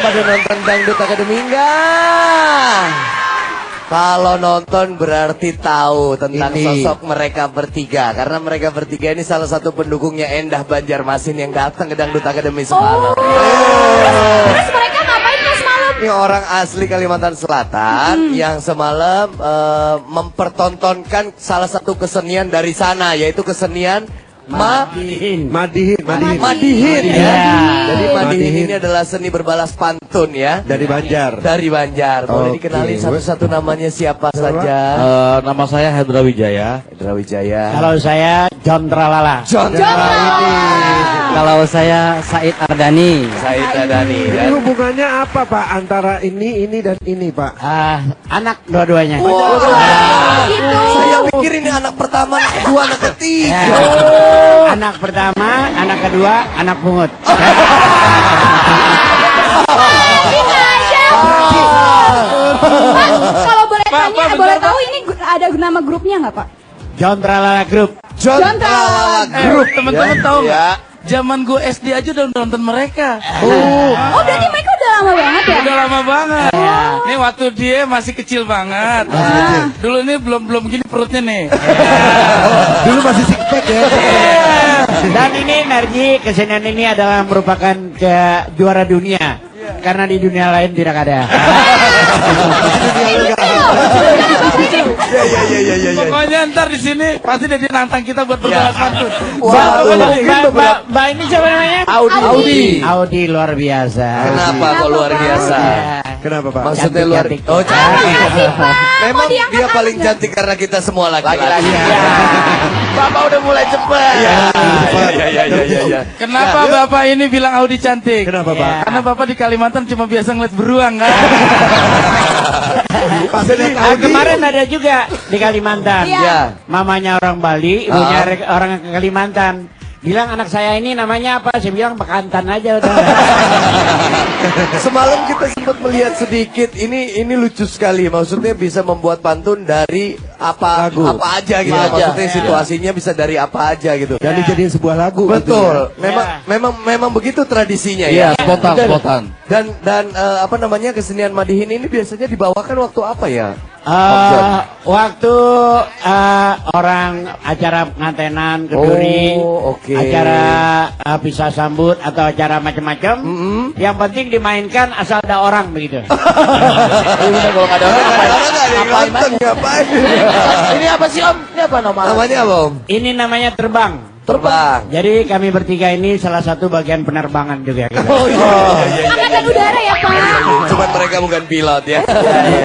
pada nonton Dangdut Academy enggak? Kalau nonton berarti tahu tentang sosok mereka bertiga. Karena mereka bertiga ini salah satu pendukungnya Endah Banjarmasin yang datang ke Dangdut Academy semalam. Terus mereka ngapain tuh semalam? Ini orang asli Kalimantan Selatan yang semalam mempertontonkan salah satu kesenian dari sana, yaitu kesenian Madihin ya. Jadi Madihin ini adalah seni berbalas pantun ya. Dari Banjar. Dari Banjar. Boleh dikenalin satu-satu namanya siapa saja? Nama saya Hendra Wijaya. Hendra Wijaya. Kalau saya John Tralala. John Tralala. Kalau saya Said Ardani. Said Ardani. Ini hubungannya apa Pak antara ini dan ini Pak? Anak dua-duanya. Saya pikir ini anak pertama, anak kedua, anak ketiga. Anak pertama, anak kedua, anak pungut. Kalau boleh tanya, boleh tahu ini ada nama grupnya nggak Pak? John Tralala Group. John Tralala Group. Teman-teman tahu nggak? Zaman gue SD aja udah nonton mereka. Oh berarti mereka udah lama banget ya? Udah lama banget. Nih waktu dia masih kecil banget. Dulu ini belum gini perutnya nih. Dulu masih six pack ya. Dan ini energi kesenian ini adalah merupakan juara dunia. Karena di dunia lain tidak ada. Pokoknya ntar di sini pasti dia nantang kita buat berbalas pantun. Mbak ini siapa namanya? Audi luar biasa. Kenapa kok luar biasa? Kenapa Pak? Maksudnya luar Cantik. Oh cantik. Memang diangkat dia paling aja. cantik karena kita semua laki-laki. Bapak udah mulai cepet. Iya. Kenapa Bapak ini bilang Audi cantik? Kenapa Pak? Karena Bapak di Kalimantan cuma biasa ngeliat beruang kan? Kemarin ada juga di Kalimantan. Iya. Mamanya orang Bali, ibunya orang Kalimantan. Bilang anak saya ini namanya apa? Saya bilang Bekantan aja udah. Semalam kita sempat melihat sedikit. Ini lucu sekali. Maksudnya bisa membuat pantun dari apa aja gitu. Maksudnya situasinya bisa dari apa aja gitu. Dan dijadiin sebuah lagu. Betul. Gitu, ya? Memang begitu tradisinya Iya, ya. spontan. Dan apa namanya kesenian Madihin ini biasanya dibawakan waktu apa ya? Waktu orang acara pengantenan keduri, acara pisah sambut atau acara macam-macam, yang penting dimainkan asal ada orang begitu. Kalau nggak ada Ngapain? Ini apa sih Om? Ini apa Namanya apa Om? Ini namanya terbang. Jadi kami bertiga ini salah satu bagian penerbangan juga. Angkatan udara ya Pak? Cuman mereka bukan pilot ya.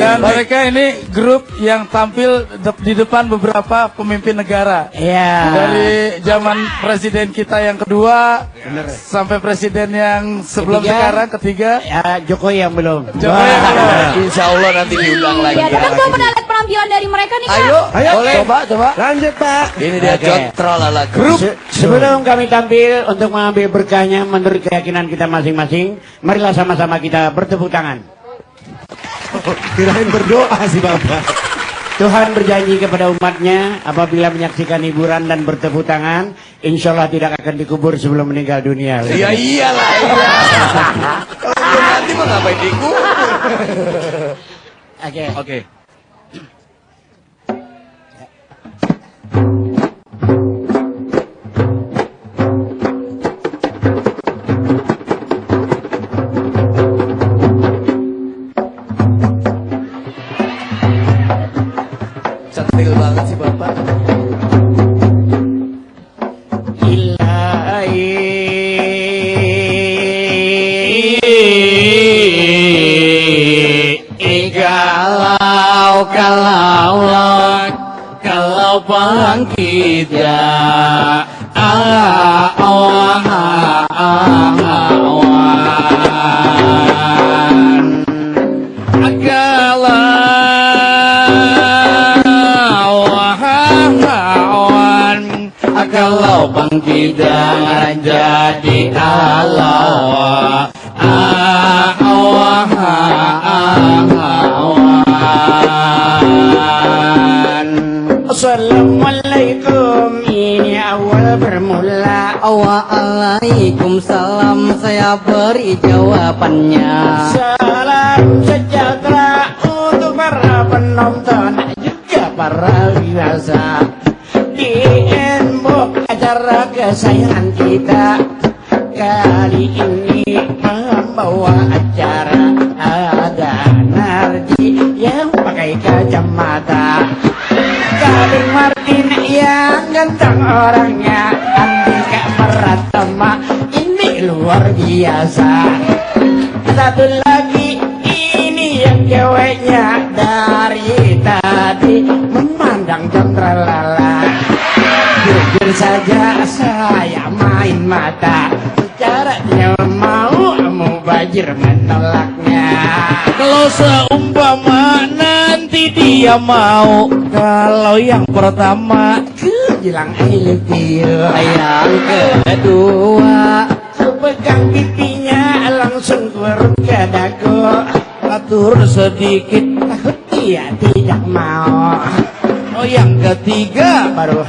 Dan mereka ini grup yang tampil di depan beberapa pemimpin negara. Iya. Dari zaman presiden kita yang kedua sampai presiden yang sebelum sekarang ketiga. Jokowi yang belum. Insya Allah nanti diundang lagi. Ya, tapi gue pernah lihat penampilan dari mereka nih Kak. Ayo, boleh. Coba. Lanjut Pak. Ini dia John Tralala Group. Sebelum kami tampil untuk mengambil berkahnya menurut keyakinan kita masing-masing, marilah sama-sama kita bertepuk tangan. Kirain berdoa sih Bapak. Tuhan berjanji kepada umatnya apabila menyaksikan hiburan dan bertepuk tangan, insya Allah tidak akan dikubur sebelum meninggal dunia. Ya iyalah. Kalau belum mati mah ngapain dikubur? Oke. Cantik banget sih Bapak. Kalau bangkit ya kalau bangkit dan jadi Allah. Assalamualaikum ini awal bermula. Waalaikumsalam, saya beri jawabannya. Salam sejahtera untuk para penonton juga para biasa di Embok, acara kesayangan kita. Kali ini membawa acara ada Narji yang pakai kacamata, Kadin Martin yang ganteng orangnya, Andika Pratama ini luar biasa. Satu lagi ini yang ceweknya dari tadi memandang Jondralala. Jujur saja saya main mata, caranya mau mubazir menolaknya. Kalau seumpama nanti dia mau, kalau yang pertama Bilang I love you. Yang kedua, Pegang pipinya langsung keluar ke dagu. atur sedikit. Takut dia tidak mau. Oh yang ketiga, Baru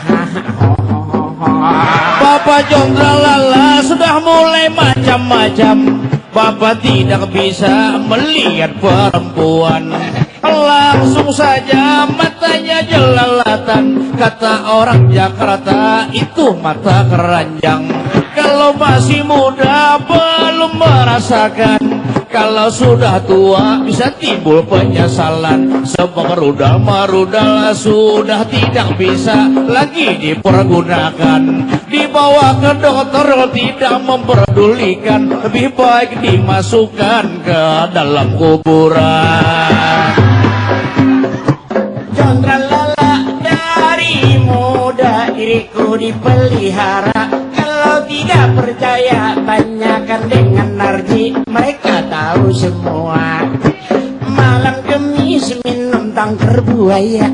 Bapak Jondralala sudah mulai macam-macam. Bapak tidak bisa melihat perempuan, langsung saja matanya jelalatan. Kata orang Jakarta itu mata keranjang. Kalau masih muda belum merasakan, kalau sudah tua bisa timbul penyesalan. Sebab rudal-marudal sudah tidak bisa lagi dipergunakan. Dibawa ke dokter tidak memperdulikan, lebih baik dimasukkan ke dalam kuburan. Jondralala dari muda diriku dipelihara. Kalau tidak percaya tanyakan dengan Narji, mereka tahu semua. Malam Kamis minum tangker buaya,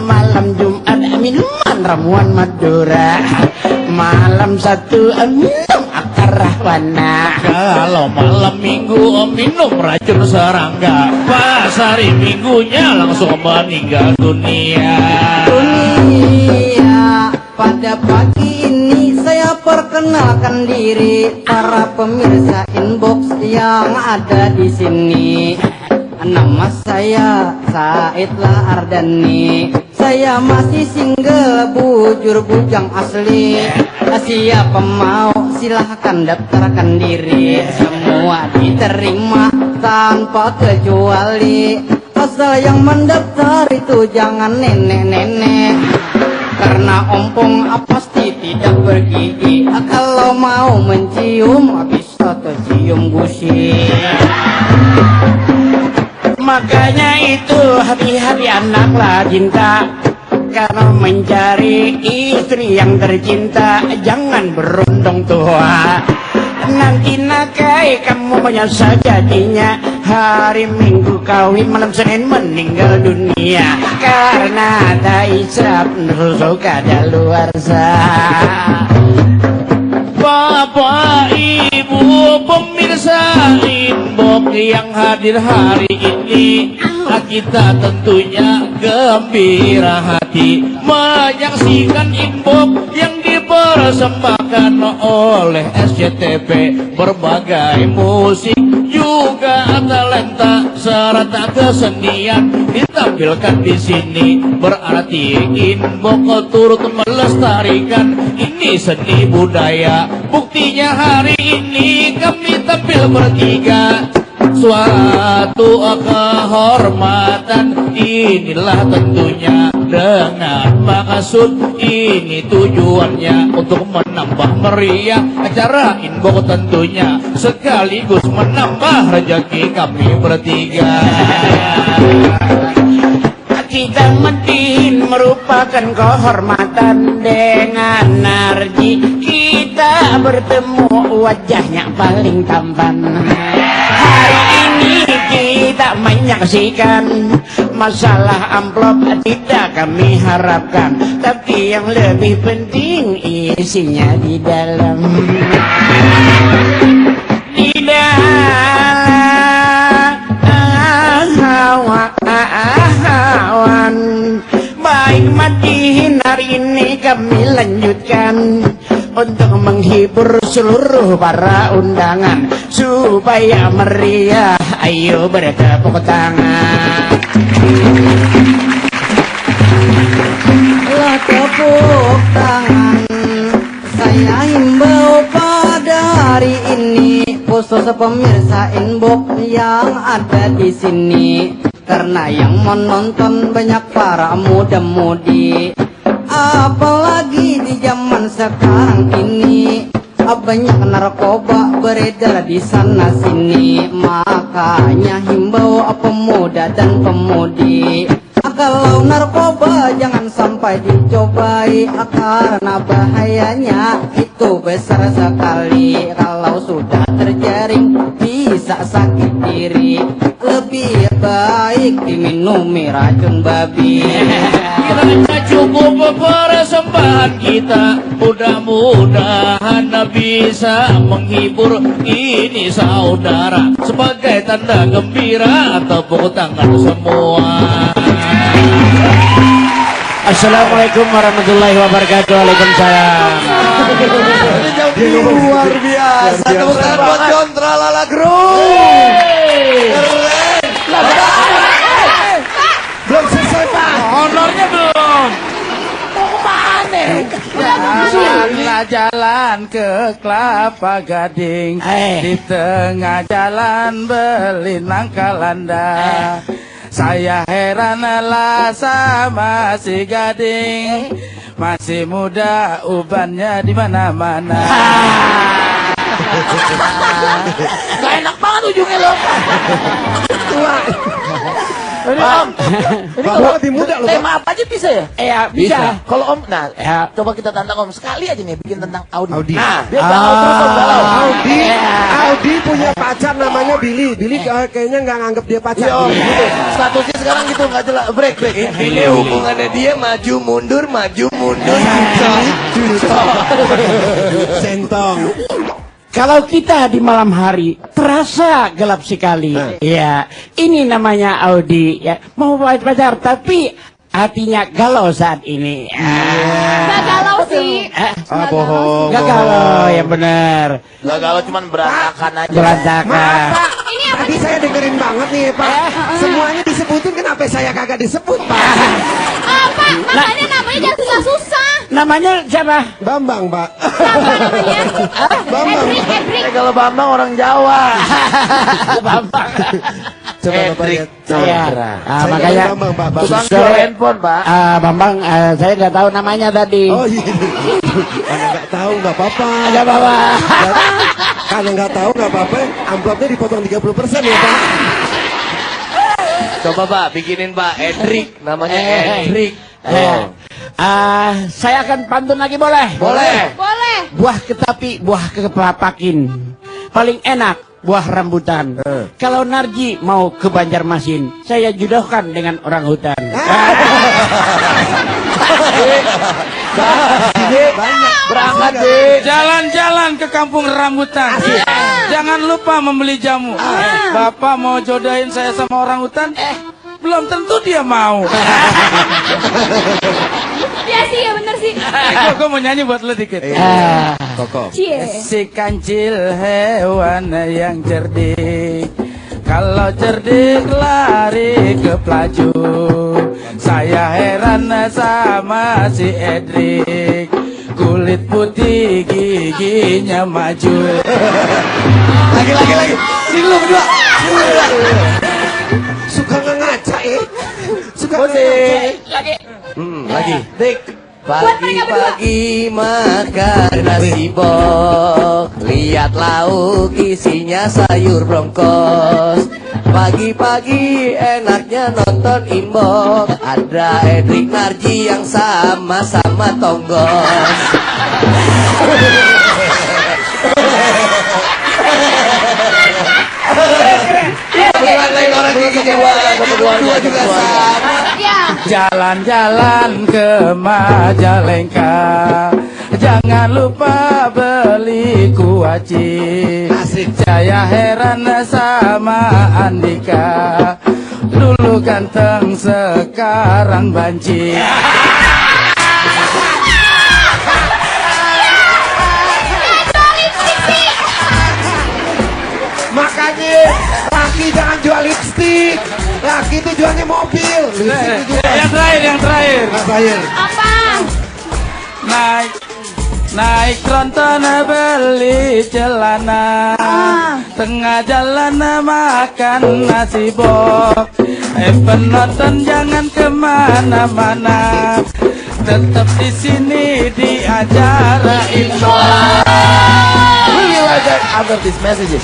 malam Jumat minuman ramuan Madura, malam Sabtu minum akar rahwana. Kalau malam minggu minum racun serangga, pas hari minggunya langsung meninggal dunia. dunia. Pada pagi ini saya perkenalkan diri para pemirsa inbox yang ada di sini. Nama saya Saidlah Ardani. Saya masih single, bujur bujang asli. Siapa mau silahkan daftarkan diri. Semua diterima tanpa kecuali. Asal yang mendaftar itu jangan nenek-nenek, karena ompong pasti tidak bergigi. Kalau mau mencium bisa tercium gusi. Makanya itu hati-hati anaklah cinta. Kalau mencari istri yang tercinta, jangan berundung tua. Nanti nakai kamu menyesal jadinya. Hari Minggu kawin, malam Senin meninggal dunia. Karena tak isap nusuk kadaluarsa. Bapak, Ibu, pemirsa Inbox yang hadir hari ini, kita tentunya gembira hati menyaksikan Inbox yang dipersembahkan oleh SCTV. Berbagai musik juga talenta serta kesenian ditampilkan di sini. Berarti Inbox turut melestarikan ini seni budaya. Buktinya hari ini kami tampil bertiga, suatu kehormatan. Inilah tentunya dengan maksud ini tujuannya untuk menambah meriah acara Inbox tentunya, sekaligus menambah rezeki kami bertiga. Kita medin merupakan kehormatan dengan Narji. Kita bertemu wajahnya paling tampan. Hari ini kita menyaksikan masalah amplop tidak kami harapkan, tapi yang lebih penting isinya di dalam. Di dalam baik mati hari ini kami lanjut seluruh para undangan supaya meriah. Ayo bertepuk tangan. Lah tepuk tangan, saya himbau pada hari ini khusus pemirsa inbox yang ada di sini, karena yang menonton banyak para muda-mudi, apalagi di zaman sekarang ini banyak narkoba beredar di sana sini. Makanya himbau pemuda dan pemudi, kalau narkoba jangan sampai dicobai, karena bahayanya itu besar sekali. Kalau sudah terjaring bisa sakit diri, lebih baik diminumi racun babi. Kiranya cukup persembahan kita, mudah-mudahan bisa menghibur ini saudara. Sebagai tanda gembira, tepuk tangan semua. Assalamualaikum warahmatullahi wabarakatuh. Waalaikumsalam. Luar biasa. Tepuk tangan buat John Tralala Group. Belum selesai Pak. Honornya belum. Jalanlah jalan ke Kelapa Gading, di tengah jalan beli nangka landa. Saya heranlah sama si Gading, masih muda ubannya di mana-mana. Gak enak banget ujungnya loh. Ini Om, ini kalau lebih muda loh, tema apa aja bisa ya? Ya bisa. Kalau Om, nah, Ya. coba kita tantang Om sekali aja nih bikin tentang Audi. Audi. Nah, dia galau terus Om galau. Audi punya pacar namanya Billy. Billy kayaknya nggak nganggep dia pacar. Iya, gitu. Statusnya sekarang gitu nggak jelas. Break. Ini hubungannya dia maju mundur. Centong. Kalau kita di malam hari terasa gelap sekali. Ya, ini namanya Audi. Ya, mau pacar tapi hatinya galau saat ini. Gak galau sih. Bohong. Gak galau, ya benar. Gak galau cuman berantakan aja. Berantakan. Ini apa Tadi saya dengerin banget nih Pak. Semuanya disebutin, kenapa saya kagak disebut Pak? apa? Makanya namanya jangan susah-susah. Namanya siapa? Bambang Pak. Apa namanya? Bambang. Edric. Kalau Bambang orang Jawa. Bambang. Coba Bapak lihat. Iya. Saya Makanya Bambang Pak. Tukang Sore. jual handphone, Pak. Bambang, saya nggak tahu namanya tadi. Oh iya. Karena nggak tahu nggak apa-apa. Ada bawa. Karena nggak tahu nggak apa-apa. Amplopnya dipotong 30% ya Pak. Coba Pak, bikinin Pak Edric, namanya Edric. Saya akan pantun lagi boleh? Boleh. Boleh. Buah ketapi, buah kepapakin. Paling enak buah rambutan. Kalau Narji mau ke Banjarmasin, saya jodohkan dengan orang hutan. Berangkat deh. Jalan-jalan ke kampung rambutan. Jangan lupa membeli jamu. Bapak mau jodohin saya sama orang hutan? Belum tentu dia mau. Iya sih, ya bener sih. Gue mau nyanyi buat lu dikit. Koko. Cie. Si kancil hewan yang cerdik, kalau cerdik lari ke pelaju. Saya heran sama si Edric, kulit putih giginya maju. Lagi. Sini lu berdua. Suka ngaca Suka Lagi. Dik. Pagi-pagi makan nasi bok, lihat lauk isinya sayur brongkos. Pagi-pagi enaknya nonton Imbok, ada Edric Narji yang sama-sama tonggos. Bukan lain orang gigi dua juga sama. Ya. Jalan-jalan ke Majalengka, jangan lupa beli kuaci. Saya heran sama Andika, dulu ganteng sekarang banci. makanya laki jangan jual lipstik. Laki itu jualnya mobil. Lipstik itu jual. Yang terakhir. Mas Ayer. Apa? Naik tronton beli celana, tengah jalan makan nasi bok. Penonton jangan kemana-mana, tetap di sini di acara info. We'll be right back after these messages.